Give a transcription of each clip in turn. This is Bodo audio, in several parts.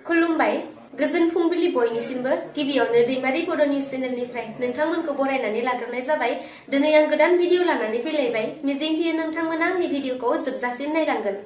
खुलुमबाय गोजोन फुंबिलि बयनिसिमबो गिबियावनो दैमारि बड' निउस चेनेलनिफ्राय नोंथांमोनखौ बरायनानै लाग्रोनाय जाबाय। दिनै आं गोदान भिडिअ लानानै फैलायबाय। मिजिंथियो नोंथांमोना आंनि भिडिअखौ जोबजासिम नायलांगोन।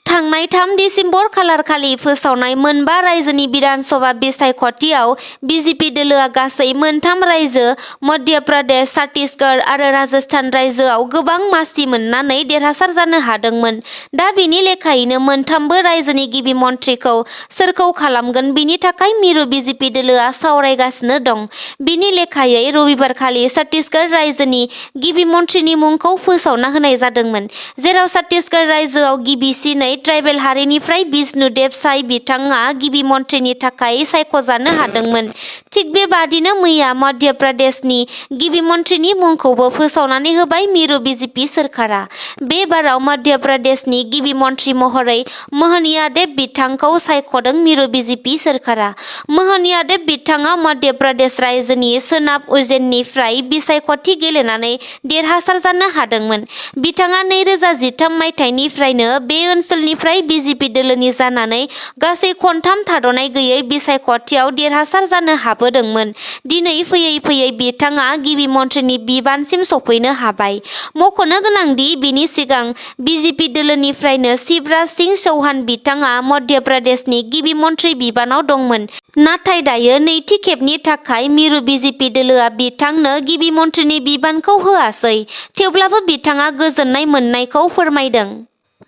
थांनाय 3 दिसेम्बर खालारखालि फोसावनाय मोनबा रायजोनि बिधान सभा बिसायख'थियाव बिजेपि दोलोआ गासै मोनथाम रायजो मध्य प्रदेश, छत्तीसगढ़ आरो राजस्थान रायजोआव गोबां मासि मोननानै देरहासार जानो हादोंमोन। दा बेनि लेखायैनो मोनथामबो रायजोनि गिबि मन्थ्रिखौ सोरखौ खालामगोन बेनि थाखाय मिरु बिजेपि दोलोआ सावरायगासिनो दं। बिनि लेखायै रबिबारखालि छत्तीसगढ़ रायजोनि गिबि मन्थ्रिनि मुंखौ फोसावना होनाय जादोंमोन, जेराव छत्तीसगढ़ रायजोआव गिबिसिनै ट्राइबेल हारिनिफ्राय बिष्णुदेव साय बिथाङा गिबि मन्थ्रिनि थाखाय सायख'जानो हादोंमोन। थिग बेबादिनो मैया मध्य प्रदेशनि गिबि मन्थ्रिनि मुंखौबो फोसावनानै होबाय मिरु बिजेपि सोरखारा। बे बाराव मध्य प्रदेशनि गिबि मन्थ्रि महरै मोहनिया देव बिथांखौ सायख'दों मिरु बिजेपि सोरखारा। मोहनिया देव बिथाङा मध्य प्रदेश रायजोनि सोनाब उज्जैननिफ्राय बिसायख'थि गेलेनानै देरहासार जानो हादोंमोन। बिथाङा 2013 मायथाइनिफ्रायनो बे ओनसोलनिफ्राय बिजेपि दोलोनि जानानै गासै खनथाम थाद'नाय गैयै बिसायख'थियाव देरहासार जानो हाबोदोंमोन। दिनै फैयै फैयै बिथाङा गिबि मन्थ्रिनि बिबानसिम सफैनो हाबाय। मख'नो गोनांदि बेनि सिगां बिजेपि दोलोनिफ्रायनो शिवराज सिंह चौहान बिथाङा मध्य प्रदेशनि गिबि मन्थ्रि बिबानाव दंमोन। नाथाय दायो नैथि खेबनि थाखाय मिरु बिजेपि दोलोआ बिथांनो गिबि मन्थ्रिनि बिबानखौ होआसै। थेवब्लाबो बिथाङा गोजोननाय मोननायखौ फोरमायदों।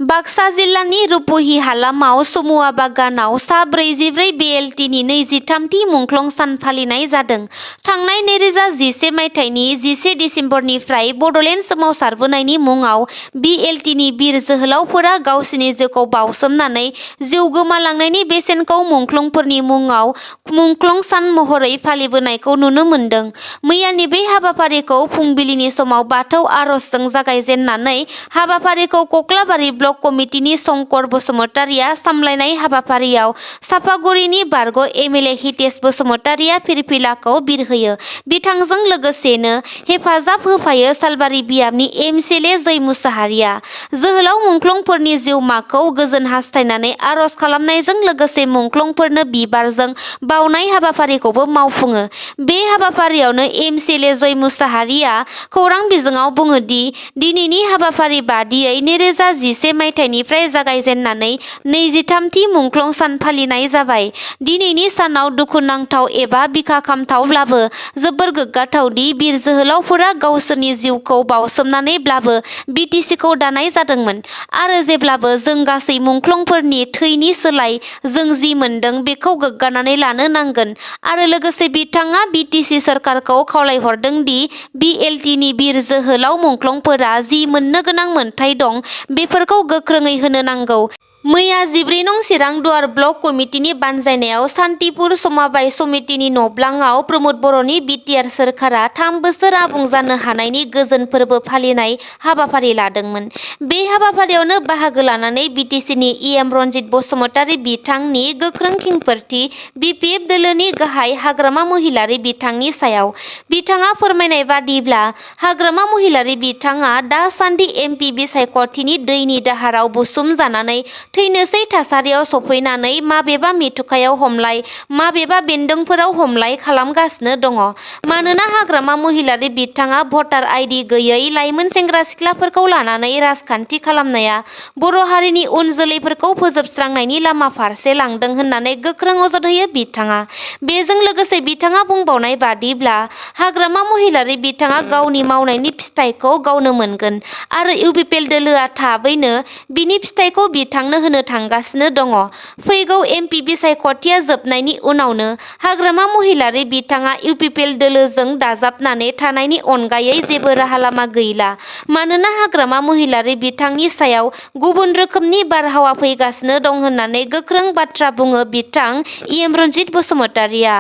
बाक्सा जिल्लानि रुपहि हालामाव समुवा बागानाव सा 44 बिएलटिनि 23थि मुंख्लं सान फालिनाय जादों। थांनाय 2011 मायथाइनि 11 दिसेम्बरनिफ्राय बड'लेण्ड सोमावसारबोनायनि मुङाव बिएलटिनि बिर जोहोलावफोरा गावसिनि जिउखौ बाउसोमनानै जिउ गोमालांनायनि बेसेनखौ मुंख्लंफोरनि मुङाव मुंख्लं सान महरै फालिबोनायखौ नुनो मोन्दों। मैयानि बे हाबाफारिखौ फुंबिलिनि समाव बाथौ आर'जजों जागायजेननानै हाबाफारिखौ कक्लाबारि ब्लक कमिटिनि शंकर बसुमतारिया सामलायनाय हाबाफारियाव सापागुरिनि बारग' एमएलए हितेश बसुमतारिया फिरफिलाखौ बिरहोयो। बिथांजों लोगोसेनो हेफाजाब होफायो सालबारि बियाबनि एमसिएलए जय मुसाहारिया। जोहोलाव मुंख्लंफोरनि जिउमाखौ गोजोन हास्थायनानै आर'ज खालामनायजों लोगोसे मुंख्लंफोरनो बिबारजों बावनाय हाबाफारिखौबो मावफुङो। बे हाबाफारियावनो एमसिएलए जय मुसाहारिया खौरां बिजोङाव बुङो दि दिनैनि हाबाफारि बादियै 2011 मायथाइनिफ्राय जागायजेननानै 23थि मुंख्लं सान फालिनाय जाबाय। दिनैनि सानाव दुखुनांथाव एबा बिखा खामथावब्लाबो जोबोर गोग्गाथाव दि बिर जोहोलावफोरा गावसोरनि जिउखौ बाउसोमनानैब्लाबो बिटिसिखौ दानाय जादोंमोन आरो जेब्लाबो जों गासै मुंख्लंफोरनि थैनि सोलाय जों जि मोनदों बेखौ गोग्गानानै लानो नांगोन आरो लोगोसे बिथाङा बिटिसि सरकारखौ खावलायहरदों दि बिएलटिनि बिर जोहोलाव मुंख्लंफोरा जि मोननो गोनां मोनथाय दं बेफोरखौ गोख्रोङै होनो नांगौ। मैया 14 नं चिरां दुवार ब्लक कमिटिनि बानजायनायाव सान्तिपुर समबाय समितिनि नब्लाङाव प्रमद बर'नि बिटिआर सोरखारा 3 बोसोर आबुं जानो हानायनि गोजोन फोरबो फालिनाय हाबाफारि लादोंमोन। बे हाबाफारियावनो बाहागो लानानै बिटिसिनि इएम रन्जित बसुमतारि बिथांनि गोख्रों खेंफोरथि बिपिएफ दोलोनि गाहाय हाग्रामा महिलारि बिथांनि सायाव। बिथाङा फोरमायनाय बादिब्ला हाग्रामा महिलारि बिथाङा दासान्दि एमपि बिसायख'थिनि दैनि दाहाराव बुसोम जानानै थैनोसै थासारियाव सफैनानै माबेबा मेथुकायाव हमलाय माबेबा बेन्दोंफोराव हमलाय खालामगासिनो दङ। मानोना हाग्रामा महिलारि बिथाङा भटार आइडि गैयै लाइमोन सेंग्रा सिख्लाफोरखौ लानानै राजखान्थि खालामनाया बर' हारिनि उन जोलैफोरखौ फोजोबस्रांनायनि लामा फारसे लांदों होननानै गोख्रों अजद होयो बिथाङा। बेजों लोगोसे बिथाङा बुंबावनाय बादिब्ला हाग्रामा महिलारि बिथाङा गावनि मावनायनि फिथाइखौ गावनो मोनगोन आरो इउपिपिएल दोलोआ थाबैनो बिनि फिथाइखौ बिथांनो होनो थांगासिनो दङ। फैगौ एमपि बिसायख'थिया जोबनायनि उनावनो हाग्रामा महिलारि बिथाङा इउपिपिएल दोलोजों दाजाबनानै थानायनि अनगायै जेबो राहा लामा गैला। मानोना हाग्रामा महिलारि बिथांनि सायाव गुबुन रोखोमनि बारहावा फैगासिनो दं होननानै गोख्रों बाथ्रा बुङो बिथां इएम रन्जित बसुमतारिया।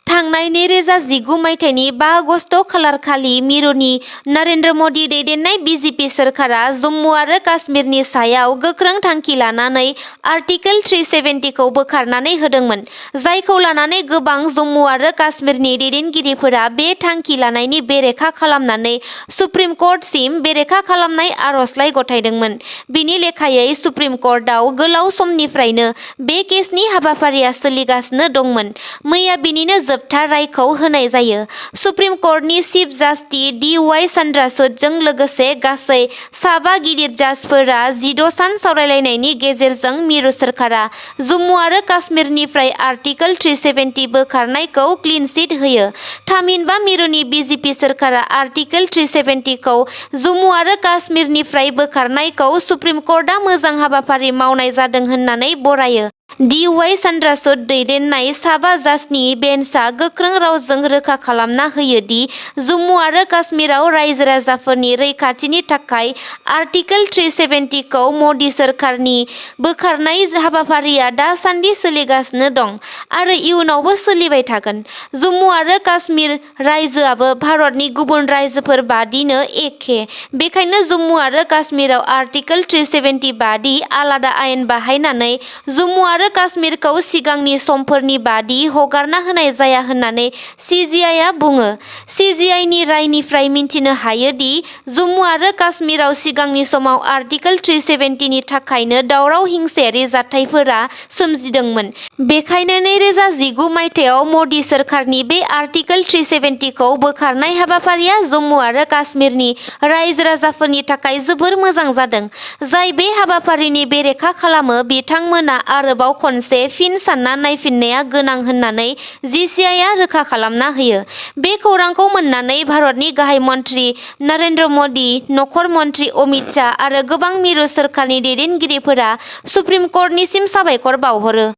थांनाय 2019 मायथाइनि 5 आगस्ट खालारखालि मिरुनि नरेन्द्र मदि दैदेननाय बिजेपि सोरखारा जम्मु आरो काश्मीरनि सायाव गोख्रों थांखि लानानै आर्टिकेल 370 खौ बोखारनानै होदोंमोन, जायखौ लानानै गोबां जम्मु आरो काश्मीरनि दैदेनगिरिफोरा बे थांखि लानायनि बेरेखा खालामनानै सुप्रिम कर्टसिम बेरेखा खालामनाय आर'जलाइ गथायदोंमोन। बिनि लेखायै सुप्रिम कर्टआव गोलाव समनिफ्रायनो बे केसनि हाबाफारिया सोलिगासिनो दंमोन। मैया बिनिनो जोबथा रायखौ होनाय जायो। सुप्रिम कर्टनि चिफ जास्टिस DY चन्द्रचूडजों लोगोसे गासै 5 गिदिर जाजफोरा 16 सान सावरायलायनायनि गेजेरजों मिरु सोरखारा जम्मु आरो काश्मीरनिफ्राय आर्टिकेल 370 बोखारनायखौ क्लिन चिट होयो। थामहिनबा मिरुनि बिजेपि सोरखारा आर्टिकेल 370 खौ जम्मु आरो काश्मीरनिफ्राय बोखारनायखौ सुप्रिम कर्टआ मोजां हाबाफारि मावनाय जादों होननानै बरायो। DY चन्द्रचूड दैदेननाय 5 जाजनि बेन्चआ गोख्रों रावजों रोखा खालामना होयो दि जम्मु आरो काश्मीराव रायजो राजाफोरनि रैखाथिनि थाखाय आर्टिकेल 370 खौ मदि सोरखारनि बोखारनाय हाबाफारिया दासान्दि सोलिगासिनो दं आरो इयुनावबो सोलिबाय थागोन। जम्मु आरो काश्मीर रायजोआबो भारतनि गुबुन रायजोफोर बादिनो एखे। बेखायनो जम्मु आरो काश्मीराव आर्टिकेल 370 बादि आलादा आयेन बाहायनानै जम्मु आरो काश्मीरखौ सिगांनि समफोरनि बादि हगारना होनाय जाया होननानै CJI आ बुङो। CJI नि रायनिफ्राय मिन्थिनो हायो दि जम्मु आरो काश्मीराव सिगांनि समाव आर्टिकेल 370 नि थाखायनो दावराव हिंसायारि जाथायफोरा सोमजिदोंमोन। बेखायनो 2019 मायथाइयाव मदि सोरखारनि बे आर्टिकेल 370 खौ बोखारनाय हाबाफारिया जम्मु आरो काश्मीरनि रायजो राजाफोरनि थाखाय जोबोर मोजां जादों। जाय बे हाबाफारिनि बेरेखा खालामो बिथांमोना आरोबाव खनसे फिन सानना नायफिननाया गोनां होननानै JCI आ रोखा खालामना होयो। बे खौरांखौ मोननानै भारतनि गाहाय मन्त्रि नरेन्द्र मदि, नखर मन्त्रि अमित शाह आरो गोबां मिरु सोरखारनि दैदेनगिरिफोरा सुप्रिम कर्टनिसिम साबायखर बावहरो।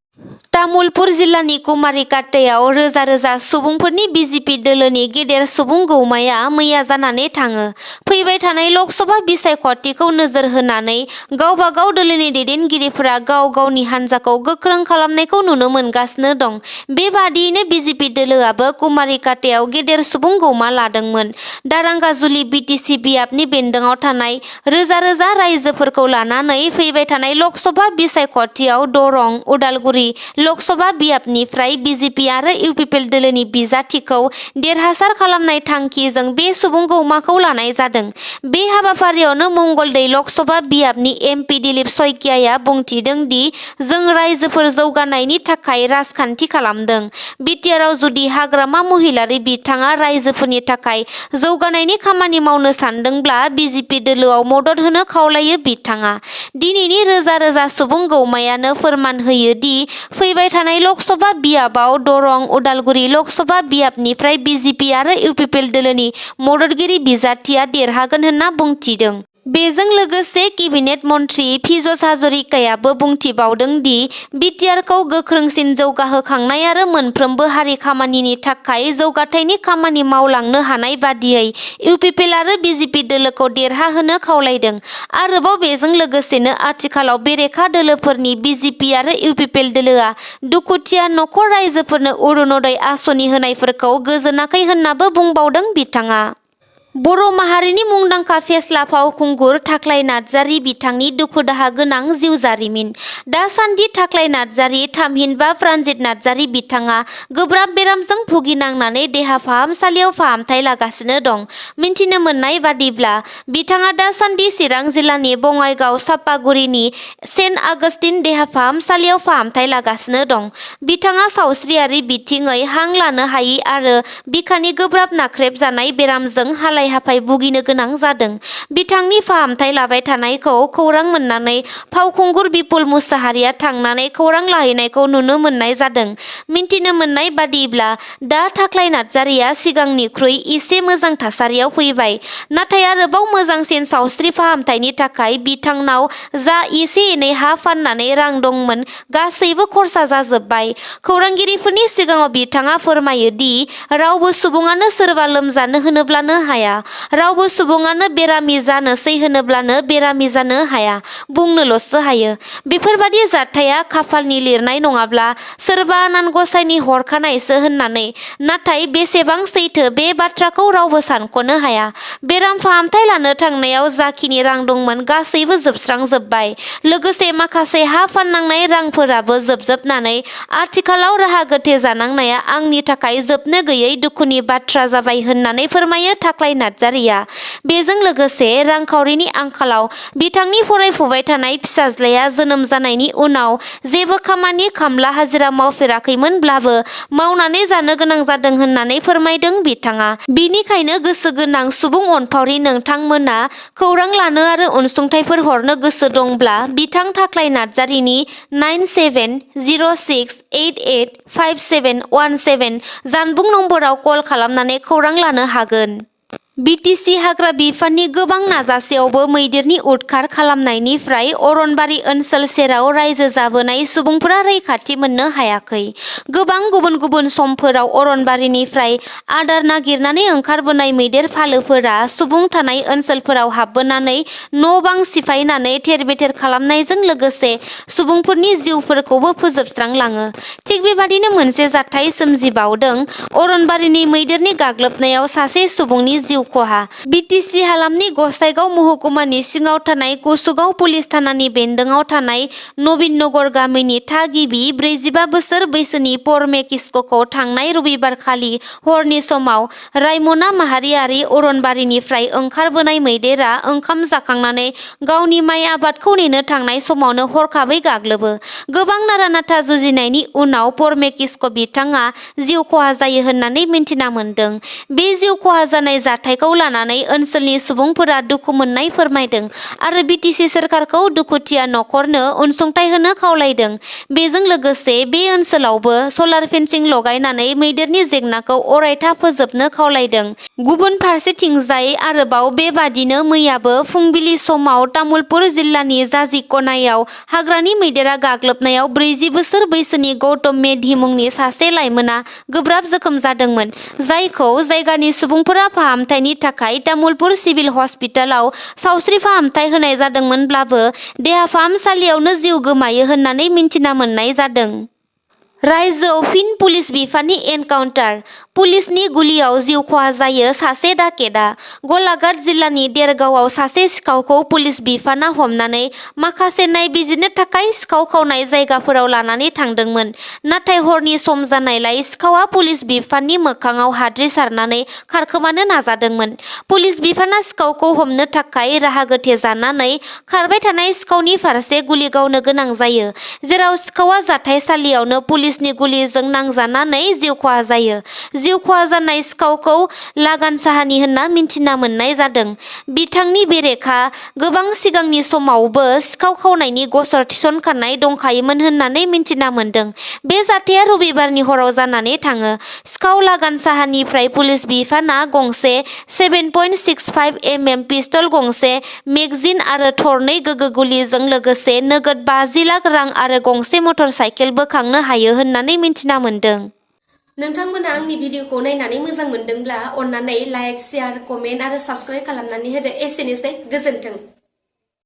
तामुलपुर जिल्लानि कुमारिकाट्टायाव रोजा रोजा सुबुंफोरनि बिजेपि दोलोनि गेदेर सुबुं गौमाया मैया जानानै थाङो। फैबाय थानाय लकसभा बिसायख'थिखौ नोजोर होनानै गावबा गाव दोलोनि दैदेनगिरिफोरा गाव गावनि हान्जाखौ गोख्रों खालामनायखौ नुनो मोनगासिनो दं। बेबादियैनो बिजेपि दोलोआबो कुमारिकाट्टायाव गेदेर सुबुं गौमा लादोंमोन। दारांगाजुलि BTC बियाबनि बेन्दोङाव थानाय रोजा रोजा रायजोफोरखौ लानानै फैबाय थानाय लकसभा बिसायख'थियाव दरं, उदालगुरि लकसभा बियाबनिफ्राय बिजेपि आरो इउपिपिएल दोलोनि बिजाथिखौ देरहासार खालामनाय थांखिजों बे सुबुं गौमाखौ लानाय जादों। बे हाबाफारियावनो मंगलदै लकसभा बियाबनि MP दिलीप शइकियाआ बुंथिदों दि जों रायजोफोर जौगानायनि थाखाय राजखान्थि खालामदों। बिटिआरआव जुदि हाग्रामा महिलारि बिथाङा रायजोफोरनि थाखाय जौगानायनि खामानि मावनो सानदोंब्ला बिजेपि दोलोआव मदद होनो खावलायो बिथाङा। दिनैनि रोजा रोजा सुबुं गौमायानो फोरमान होयो दि फैबाय थानाय लकसभा बियाबाव दरं, उदालगुरि लकसभा बियाबनिफ्राय बिजेपि आरो इउपिपिएल दोलोनि मददगिरि बिजाथिया देरहागोन होनना बुंथिदों। बेजों लोगोसे केबिनेट मन्त्रि पीयूष हाजरिकायाबो बुंथिबावदों दि बिटिआरखौ गोख्रोंसिन जौगाहोखांनाय आरो मोनफ्रोमबो हारि खामानिनि थाखाय जौगाथायनि खामानि मावलांनो हानाय बादियै इउपिपिएल आरो बिजेपि दोलोखौ देरहाहोनो खावलायदों। आरोबाव बेजों लोगोसेनो आथिखालाव बेरेखा दोलोफोरनि बिजेपि आरो इउपिपिएल दोलोआ दुखुथिया नखर रायजोफोरनो अरुणोदय आसनि होनायफोरखौ गोजोनाखै होननाबो बुंबावदों बिथाङा। बर' माहारिनि मुंदांखा फेस्ला फावखुंगुर थाख्लाय नार्जारी बिथांनि दुखु दाहा गोनां जिउ जारिमिन। दासान्दि थाख्लाय नार्जारी थामहिनबा प्राणजित नार्जारी बिथाङा गोब्राब बेरामजों भुगिनांनानै देहा फाहामसालियाव फाहामथाय लागासिनो दं। मिन्थिनो मोननाय बादिब्ला बिथाङा दासान्दि चिरां जिल्लानि बङाइगाव चापागुरिनि सेन्ट आगस्टिन देहा फाहामसालियाव फाहामथाय लागासिनो दं। बिथाङा सावस्रियारि बिथिङै हां लानो हायि आरो बिखानि गोब्राब नाख्रेब जानाय बेरामजों हालाय-हाफाय भुगिनो गोनां जादों। बिथांनि फाहामथाय लाबाय थानायखौ खौरां मोननानै फावखुंगुर बिपुल मुसाहारिया थांनानै खौरां लाहैनायखौ नुनो मोननाय जादों। मिन्थिनो मोननाय बादिब्ला दा थाख्लाय नार्जारीया सिगांनिख्रुइ एसे मोजां थासारियाव फैबाय। नाथाय आरोबाव मोजांसिन सावस्रि फाहामथायनि थाखाय बिथांनाव जा एसे एनै हा फाननानै रां दंमोन गासैबो खरसा जाजोब्बाय। खौरांगिरिफोरनि सिगाङाव बिथाङा फोरमायो दि रावबो सुबुङानो सोरबा लोमजानो होनोब्लानो हाया। हाया। रावबो सुबुङानो बेरामि जानोसै होनोब्लानो बेरामि जानो हाया, बुंनोल'सो हायो। बेफोरबादि जाथाया खाफालनि लिरनाय नङाब्ला सोरबा आनान गसाइनि हरखानायसो होननानै, नाथाय बेसेबां सैथो बे बाथ्राखौ रावबो सानख'नो हाया। बेराम फाहामथाय लानो थांनायाव जाखिनि रां दंमोन गासैबो जोबस्रांजोब्बाय। लोगोसे माखासे हा फाननांनाय रांफोराबो जोबजोबनानै आथिखालाव राहा गोथे जानांनाया आंनि थाखाय जोबनो गैयै दुखुनि बाथ्रा जाबाय होननानै फोरमायो थाख्लाय नार्जारिया। बेजों लोगोसे रांखावरिनि आंखालाव बिथांनि फरायफुबाय थानाय फिसाज्लाया जोनोम जानायनि उनाव जेबो खामानि खामला हाजिरा मावफेराखैमोनब्लाबो मावनानै जानो गोनां जादों होननानै फोरमायदों बिथाङा। बिनिखायनो गोसो गोनां सुबुं अनफावरि नोंथांमोना खौरां लानो आरो अनसुंथाइफोर हरनो गोसो दंब्ला बिथां थाख्लाय नार्जारिनि 9706885717 जानबुं नम्बराव कल खालामनानै खौरां लानो हागोन। बिटिसि हाग्रा बिफाननि गोबां नाजासेयावबो मैदेरनि उदखार खालामनायनिफ्राय अरनबारि ओनसोल सेराव रायजो जाबोनाय सुबुंफोरा रैखाथि मोननो हायाखै। गोबां गुबुन गुबुन समफोराव अरनबारिनिफ्राय आदार नागिरनानै ओंखारबोनाय मैदेर फालोफोरा सुबुं थानाय ओनसोलफोराव हाबबोनानै न'-बां सिफायनानै थेर-बेथेर खालामनायजों लोगोसे सुबुंफोरनि जिउफोरखौबो फोजोबस्रांलाङो। थिग बेबादिनो मोनसे जाथाय सोमजिबावदों। अरनबारिनि मैदेरनि गाग्लोबनायाव सासे सुबुंनि जिउ खहा। बिटिसि हालामनि गसाइगाव महकुमानि सिङाव थानाय कुसुगाव पुलिस थानानि बेन्दोंआव थानाय नवीननगर गामिनि थागिबि 45 बोसोर बैसोनि परमे किस्क'खौ थांनाय रबिबारखालि हरनि समाव रायमना माहारियारि अरनबारिनिफ्राय ओंखारबोनाय मैदेरा ओंखाम जाखांनानै गावनि माइ आबादखौ नेनो थांनाय समावनो हरखाबै गाग्लोबो। गोबां नारा-नाथा जुजिनायनि उनाव परमे किस्क' बिथाङा जिउ खहा जायो होननानै मिन्थिना मोन्दों। बे जिउ खहा जानाय जाथायखौ लानानै ओनसोलनि सुबुंफोरा दुखु मोननाय फोरमायदों आरो बिटिसि सोरखारखौ दुखुथिया नखरनो अनसुंथाइ होनो खावलायदों। बेजों लोगोसे बे ओनसोलावबो सलार फेन्सिं लगायनानै मैदेरनि जेंनाखौ अरायथा फोजोबनो खावलायदों। गुबुन फारसेथिंजाय आरोबाव बेबादिनो मैयाबो फुंबिलि समाव तामुलपुर जिल्लानि जाजि खनायाव हाग्रानि मैदेरा गाग्लोबनायाव 40 बोसोर बैसोनि गौतम मेधि मुंनि सासे लाइमोना गोब्राब जोखोम जादोंमोन, जायखौ जायगानि सुबुंफोरा फाहामथायनि थाखाय तामुलपुर सिभिल हस्पिटालाव सावस्रि फाहामथाय होनाय जादोंमोनब्लाबो देहा फाहामसालियावनो जिउ गोमायो होननानै मिन्थिना मोननाय जादों। रायजोआव फिन पुलिस बिफाननि एनकाउन्टार, पुलिसनि गुलियाव जिउ खहा जायो सासे डाकेटा। गलाघाट जिल्लानि देरगावआव सासे सिखावखौ पुलिस बिफाना हमनानै माखासे नायबिजिरनो थाखाय सिखाव खावनाय जायगाफोराव लानानै थांदोंमोन। नाथाय हरनि सम जानायलाय सिखावआ पुलिस बिफाननि मोखाङाव हाद्रि सारनानै खारखोमानो नाजादोंमोन। पुलिस बिफाना सिखावखौ हमनो थाखाय राहा गोथे जानानै खारबाय थानाय सिखावनि फारसे गुलि गावनो गोनां जायो, जेराव सिखावआ जाथायसालियावनो पुलिसनि गुलिजों नांजानानै जिउ खहा जायो। जिउ खहा जानाय सिखावखौ लागान साहानि होनना मिन्थिना मोननाय जादों। बिथांनि बेरेखा गोबां सिगांनि समावबो सिखाव खावनायनि गसर थिसनखानाय दंखायोमोन होननानै मिन्थिना मोन्दों। बे जाथाया रबिबारनि हराव जानानै थाङो। सिखाव लागान साहानिफ्राय पुलिस बिफाना गंसे 7.65 mm पिस्तल गंसे, मेगजिन आरो थरनै गोगो गुलिजों लोगोसे नोगोद 50 लाख रां आरो गंसे मटर साइकेल बोखांनो हायो होननानै मिन्थिना मोन्दों। नोंथांमोना आंनि भिडिअखौ नायनानै मोजां मोनदोंब्ला अन्नानै लाइक, शेयार, कमेन्ट आरो साबस्क्राइब खालामनानै होदो। एसेनोसै, गोजोन्थों।